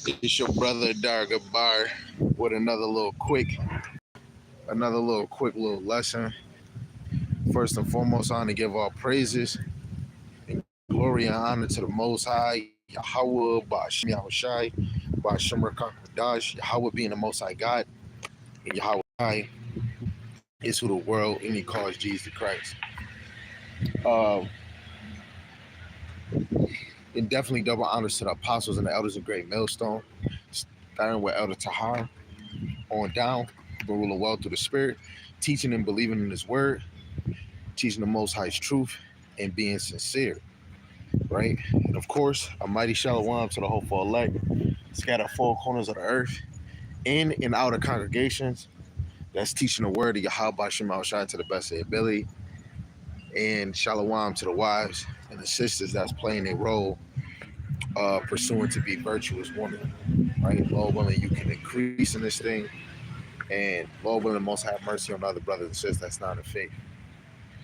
It's your brother Darga Bar with another little lesson. First and foremost, I want to give all praises and glory and honor to the Most High, Yahweh, Ba'ashim Yahushai, Ba'ashim Rakakadash, Yahweh being the Most High God, and Yahweh is who the world and He calls Jesus Christ. Um, and definitely double honors to the apostles and the elders of Great Millstone, starting with Elder Tahar on down, the ruler well through the Spirit, teaching and believing in His Word, teaching the Most High's truth, and being sincere, right? And of course, a mighty shalom to the hopeful elect, scattered four corners of the earth, in and out of congregations. That's teaching the word of Yahweh Shema Shai to the best of their ability. And shalom to the wives and the sisters that's playing their role, pursuing to be virtuous women, right? Lord willing, you can increase in this thing, and Lord willing, most have mercy on other brothers and sisters that's not in faith.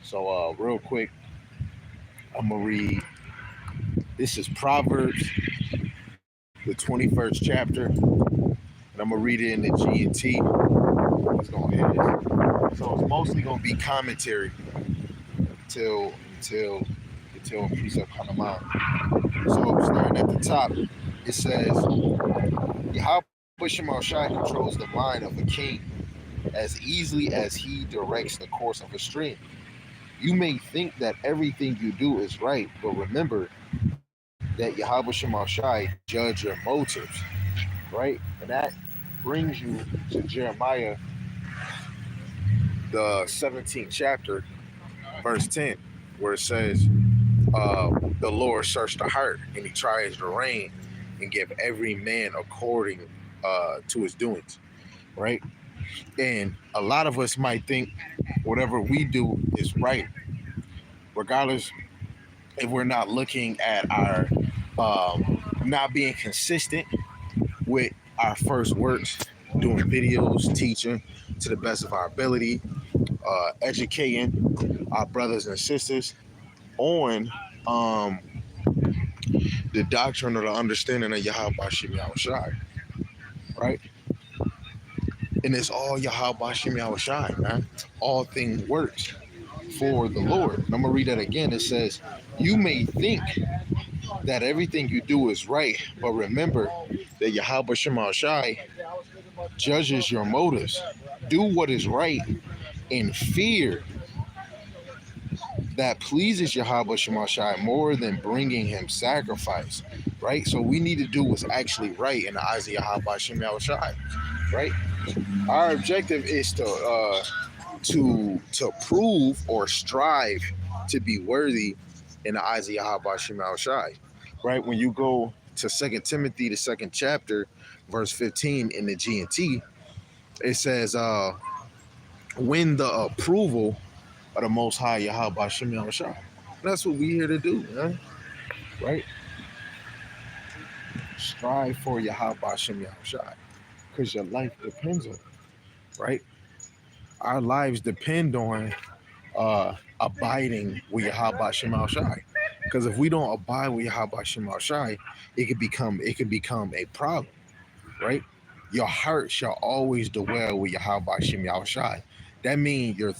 So, real quick, I'm gonna read. This is Proverbs, the 21st chapter, and I'm gonna read it in the G and T. It's gonna hit it. So it's mostly gonna be commentary until a precept come to mind. So starting at the top, it says, Yahweh Shema Shai controls the mind of a king as easily as he directs the course of a stream. You may think that everything you do is right, but remember that Yahweh Shema Shai judge your motives, right? And that brings you to Jeremiah, the 17th chapter, verse 10, where it says, the Lord searched the heart and He tries the rein and give every man according to his doings, right? And a lot of us might think whatever we do is right, regardless if we're not looking at our not being consistent with our first works, doing videos, teaching to the best of our ability, educating our brothers and sisters on the doctrine or the understanding of Yahweh Shem Shai, right? And it's all Yahweh Shem Shai, man. All things works for the Lord. And I'm gonna read that again. It says, "You may think that everything you do is right, but remember that Yahweh Shem Shai judges your motives. Do what is right in fear that pleases Yahweh Shema Shai more than bringing Him sacrifice," right? So we need to do what's actually right in the eyes of Yahweh Shema Shai, right? Our objective is to prove or strive to be worthy in the eyes of Yahweh Shema Shai, right? When you go to 2 Timothy, the second chapter, verse 15 in the G and T, it says, "Win the approval of the Most High Yahweh Shem Shai." That's what we here to do, man. Right? Strive for Yahweh Shem Shai, because your life depends on it, right? Our lives depend on abiding with Yahweh Shem Shai. Because if we don't abide with Yahweh Shem Shai, it could become a problem, right? Your heart shall always dwell with Yahweh Shem Shai. That means you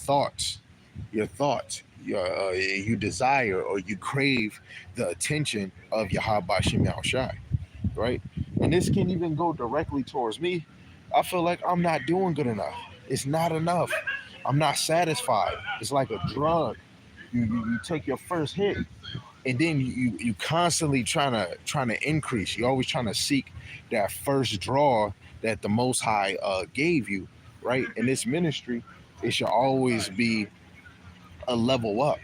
desire or you crave the attention of Yahweh Shem Shai, right? And this can even go directly towards me. I feel like I'm not doing good enough. It's not enough. I'm not satisfied. It's like a drug. You take your first hit, and then you constantly trying to increase. You're always trying to seek that first draw that the Most High gave you, right? In this ministry, it should always be a level up,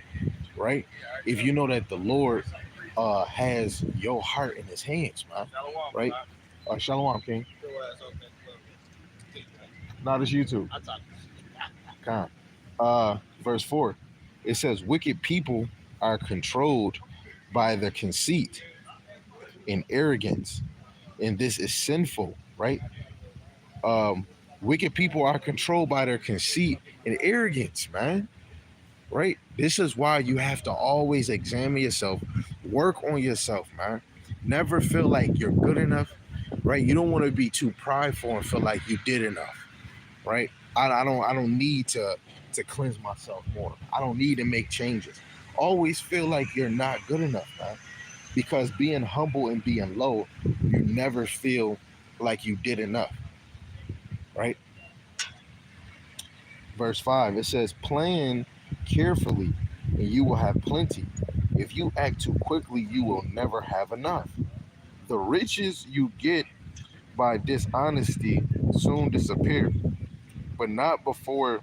right? If you know that the Lord has your heart in His hands, man, right? Shalom, King. Not as YouTube. Come. Verse 4, it says, "Wicked people are controlled by their conceit and arrogance, and this is sinful," right? Wicked people are controlled by their conceit and arrogance, man. Right? This is why you have to always examine yourself, work on yourself, man. Never feel like you're good enough. right? You don't want to be too prideful and feel like you did enough, right? I don't need to cleanse myself more. I don't need to make changes. Always feel like you're not good enough, man. Because being humble and being low, you never feel like you did enough, right? Verse 5, it says, plan carefully and you will have plenty. If you act too quickly, you will never have enough. The riches you get by dishonesty soon disappear, but not before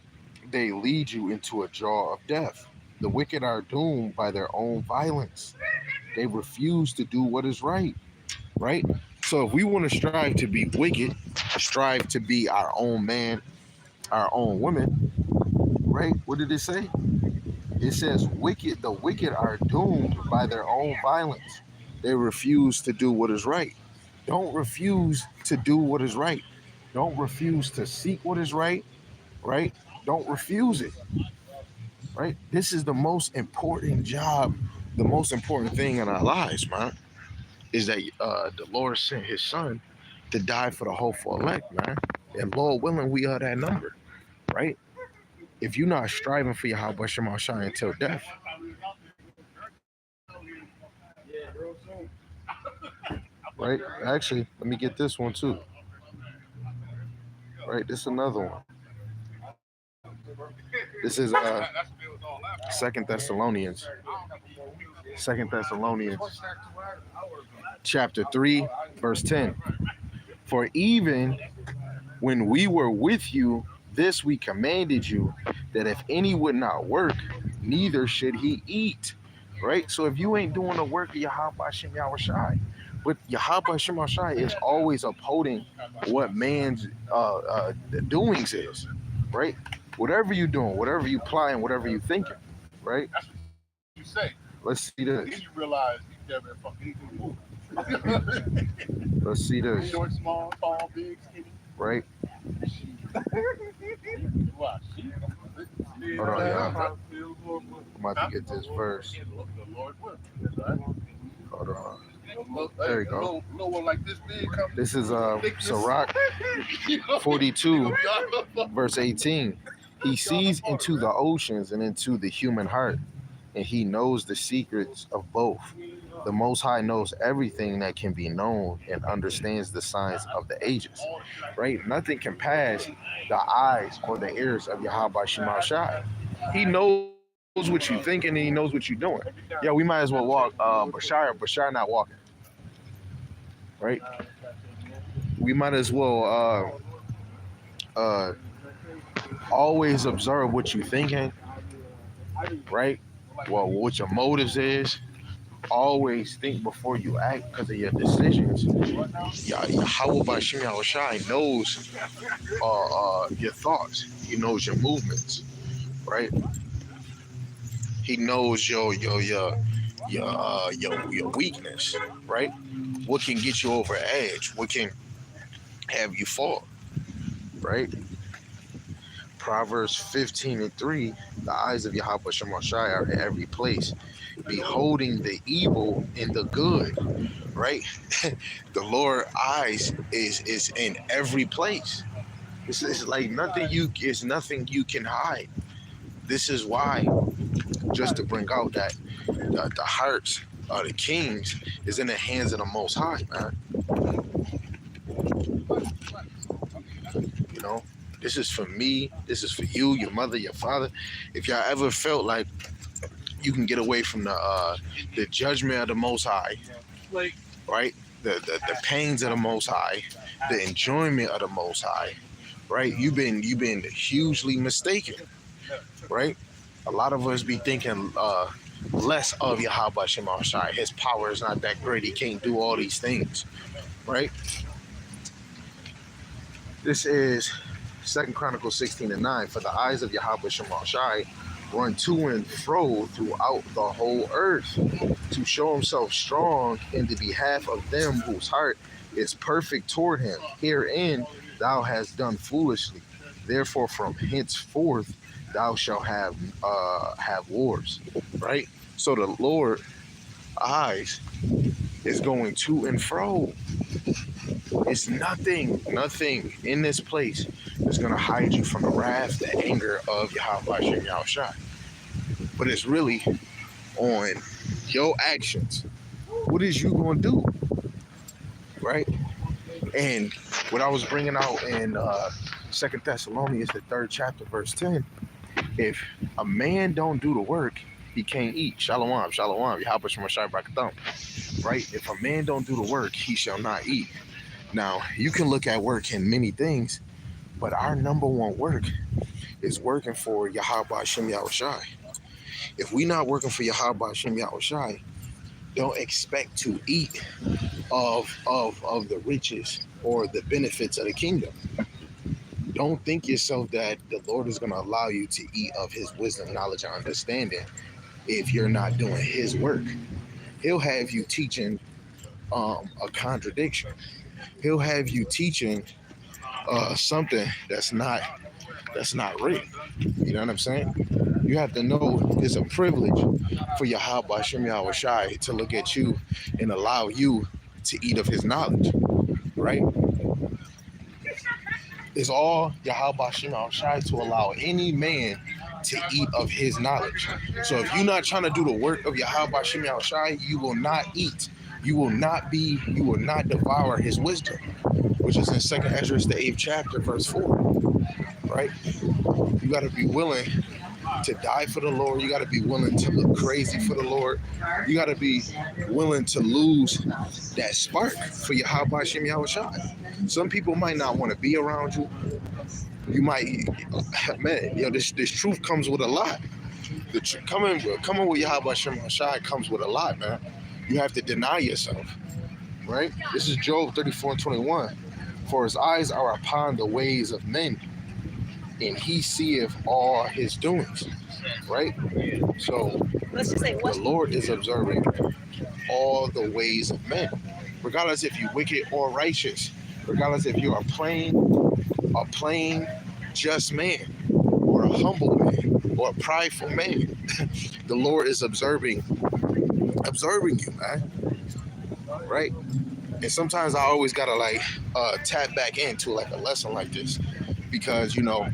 they lead you into a jaw of death. The wicked are doomed by their own violence. They refuse to do what is right, right? So if we want to strive to be wicked, strive to be our own man, our own woman, right? What did it say? It says, the wicked are doomed by their own violence. They refuse to do what is right. Don't refuse to do what is right. Don't refuse to seek what is right, right? Don't refuse it, right? This is the most important job, the most important thing in our lives, man, is that the Lord sent his son to die for the hopeful elect, man. And Lord willing, we are that number, right? If you're not striving for your Yahweh Shema Shai until death, right? Actually, let me get this one too, right? This is another one. This is Second Thessalonians, Second Thessalonians, chapter 3, verse 10. For even when we were with you, this we commanded you, that if any would not work, neither should he eat. Right? So if you ain't doing the work of Yahweh Shem Yahushai, but Yahweh Shem Yahushai is always upholding what man's doings is, right? Whatever you doing, whatever you applying, whatever you thinking, right? That's what you say. Let's see this. Then you realize you never fucking move. Let's see this. Short, small, tall, big, skinny. Right? Watch. Hold on, y'all. I'm about to get this verse. Hold on. There you go. No one like this big. This is Sirach 42, verse 18. He sees into the oceans and into the human heart, and he knows the secrets of both. The Most High knows everything that can be known and understands the signs of the ages. Right? Nothing can pass the eyes or the ears of Yahweh Shema Shai. He knows what you're thinking and he knows what you're doing. Yeah, we might as well walk Bashar not walking. Right? We might as well always observe what you're thinking, right? Well, what your motives is. Always think before you act because of your decisions. Yahweh Bashim Yahushai knows your thoughts. He knows your movements, right? He knows your weakness, right? What can get you over edge? What can have you fall, right? Proverbs 15:3, the eyes of Yahweh Shema Shai are in every place, beholding the evil and the good, right? The Lord's eyes is in every place. It's like nothing you can hide. This is why, just to bring out that the hearts of the kings is in the hands of the Most High, man. You know? This is for me. This is for you, your mother, your father. If y'all ever felt like you can get away from the judgment of the Most High, right? The pains of the Most High, the enjoyment of the Most High, right? You've been hugely mistaken, right? A lot of us be thinking less of Yahweh Shema Shai. His power is not that great. He can't do all these things, right? This is 2 Chronicles 16:9. For the eyes of Yahweh Shema Shai run to and fro throughout the whole earth, to show himself strong in the behalf of them whose heart is perfect toward him. Herein thou hast done foolishly. Therefore from henceforth thou shalt have wars. Right? So the Lord's eyes is going to and fro. It's nothing in this place that's going to hide you from the wrath, the anger of Yahweh Shem Yahushai. But it's really on your actions. What is you going to do, right? And what I was bringing out in 2 Thessalonians, the 3rd chapter, verse 10, if a man don't do the work, he can't eat. Shalom, shalom, Yahweh Shem Yahushai Barakatham. Right? If a man don't do the work, he shall not eat. Now, you can look at work in many things, but our number one work is working for Yahweh Shem Yahushai. If we not working for Yahweh Shem Yahushai, don't expect to eat of the riches or the benefits of the kingdom. Don't think yourself that the Lord is going to allow you to eat of his wisdom, knowledge, and understanding if you're not doing his work. He'll have you teaching a contradiction. He'll have you teaching something that's not written. You know what I'm saying? You have to know it's a privilege for Yahweh Shem Yahushai to look at you and allow you to eat of his knowledge, right? It's all Yahweh Shem Yahushai to allow any man to eat of his knowledge. So if you're not trying to do the work of Yahweh Shem Yahushai, you will not eat. You will not devour his wisdom, which is in 2nd Ezra, the 8th chapter, verse 4, right? You got to be willing to die for the Lord. You got to be willing to look crazy for the Lord. You got to be willing to lose that spark for Yahweh Shem Yahushai. Some people might not want to be around you. You might, man, this truth comes with a lot. Coming with Yahweh Shem Yahushai comes with a lot, man. You have to deny yourself, right? This is Job 34:21. For his eyes are upon the ways of men, and he seeth all his doings, right? So the Lord is observing all the ways of men, regardless if you're wicked or righteous, regardless if you're a plain just man, or a humble man, or a prideful man. The Lord is observing you, man, right? And sometimes I always gotta tap back into like a lesson like this, because you'll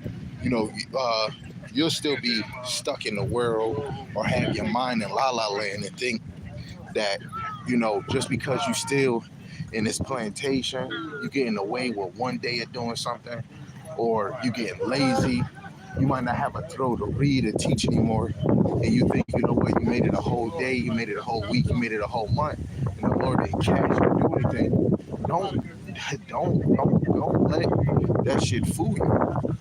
still be stuck in the world or have your mind in la la land and think that just because you still in this plantation, you getting away with one day of doing something, or you getting lazy. You might not have a throat to read or teach anymore, and you think, you made it a whole day, you made it a whole week, you made it a whole month, and the Lord didn't catch you or do anything. Don't let that shit fool you,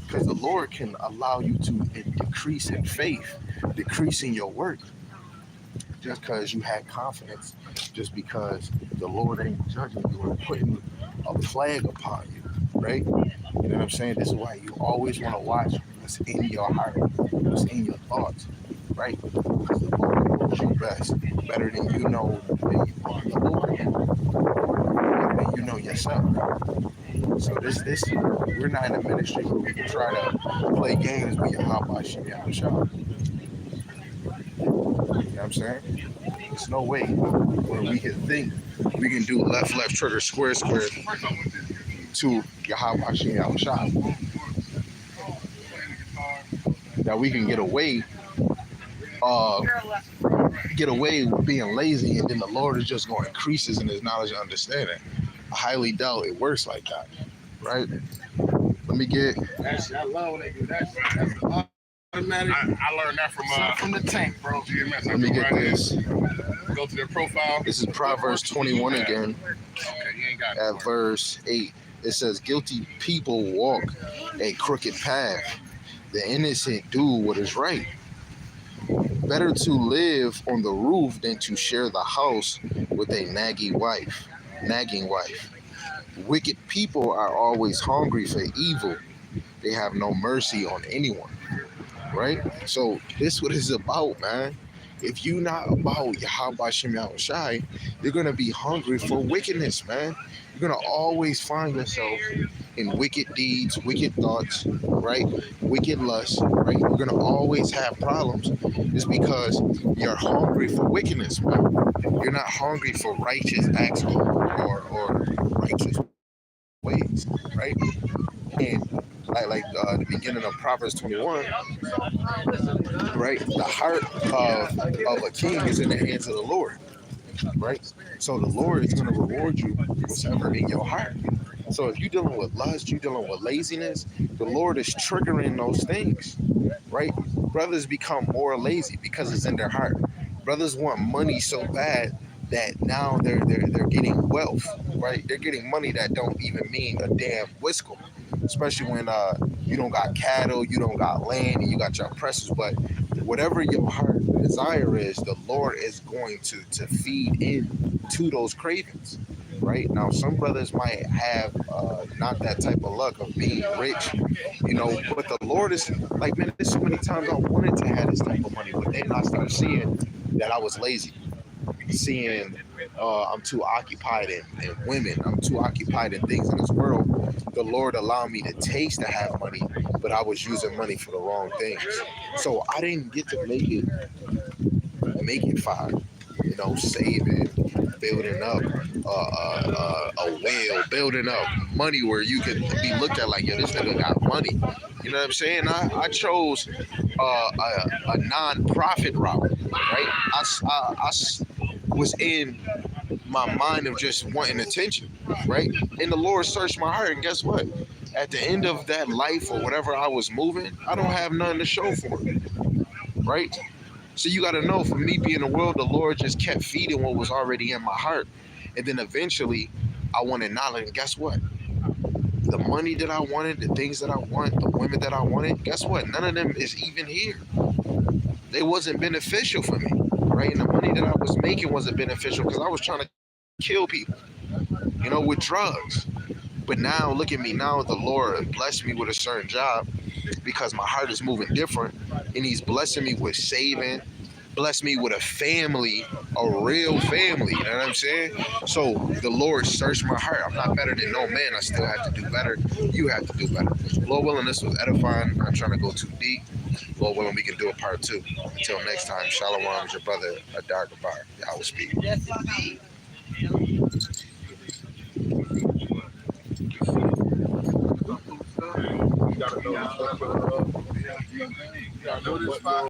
because the Lord can allow you to decrease in faith, decrease in your work, just because you had confidence, just because the Lord ain't judging you or putting a plague upon you, right? You know what I'm saying? This is why you always want to watch what's in your heart, what's in your thoughts, right? Because the Lord knows you best, better than you know the Lord, better than you know yourself. So this we're not in a ministry where we can try to play games with Yahweh Shem Yahushua. You know what I'm saying? There's no way where we can think we can do left, trigger, square to Yahweh Shem Yahushua. That we can get away with being lazy, and then the Lord is just going to increase us in his knowledge and understanding. I highly doubt it works like that, right? Let me get. I love when they do that. That's automatic. I learned that from the tank, bro. Let me get this. Go to their profile. This is Proverbs 21 again, Okay, you ain't got at verse 8. It says, guilty people walk a crooked path. The innocent do what is right. Better to live on the roof than to share the house with a nagging wife. Wicked people are always hungry for evil. They have no mercy on anyone, right? So this is what it's about, man. If you're not about Yahweh Shem Yahushai, you're going to be hungry for wickedness, man. You're going to always find yourself in wicked deeds, wicked thoughts, right? Wicked lust, right? You're going to always have problems. It's because you're hungry for wickedness, man. You're not hungry for righteous acts or righteous ways, right? And the beginning of Proverbs 21, right? The heart of a king is in the hands of the Lord, right? So the Lord is going to reward you whatever in your heart. So if you're dealing with lust, you're dealing with laziness, the Lord is triggering those things, right? Brothers become more lazy because it's in their heart. Brothers want money so bad that now they're getting wealth, right? They're getting money that don't even mean a damn whisker, especially when you don't got cattle, you don't got land, and you got your oppressors. But whatever your heart desire is, the Lord is going to feed in to those cravings. Right now, some brothers might have not that type of luck of being rich, but the Lord is like, man, there's so many times I wanted to have this type of money, but then I started seeing that I was lazy, seeing I'm too occupied in women, I'm too occupied in things in this world. The Lord allowed me to taste to have money, but I was using money for the wrong things. So I didn't get to make it fire, saving, building up a whale, building up money where you could be looked at like, yo, this nigga got money. You know what I'm saying? I chose a non-profit route, right? I was in my mind of just wanting attention, right? And the Lord searched my heart, and guess what? At the end of that life or whatever I was moving, I don't have nothing to show for it, right? So you got to know, for me being in the world, the Lord just kept feeding what was already in my heart. And then eventually I wanted knowledge. And guess what? The money that I wanted, the things that I want, the women that I wanted, guess what? None of them is even here. They wasn't beneficial for me, right? And the money that I was making wasn't beneficial because I was trying to kill people, with drugs. But now, look at me. Now the Lord blessed me with a certain job because my heart is moving different. And he's blessing me with saving, bless me with a family, a real family. You know what I'm saying? So the Lord searched my heart. I'm not better than no man. I still have to do better. You have to do better. Lord willing, this was edifying. I'm not trying to go too deep. Lord willing, we can do a part 2. Until next time, Shalom is your brother, Adar Gabar. I will speak. You gotta know this stuff.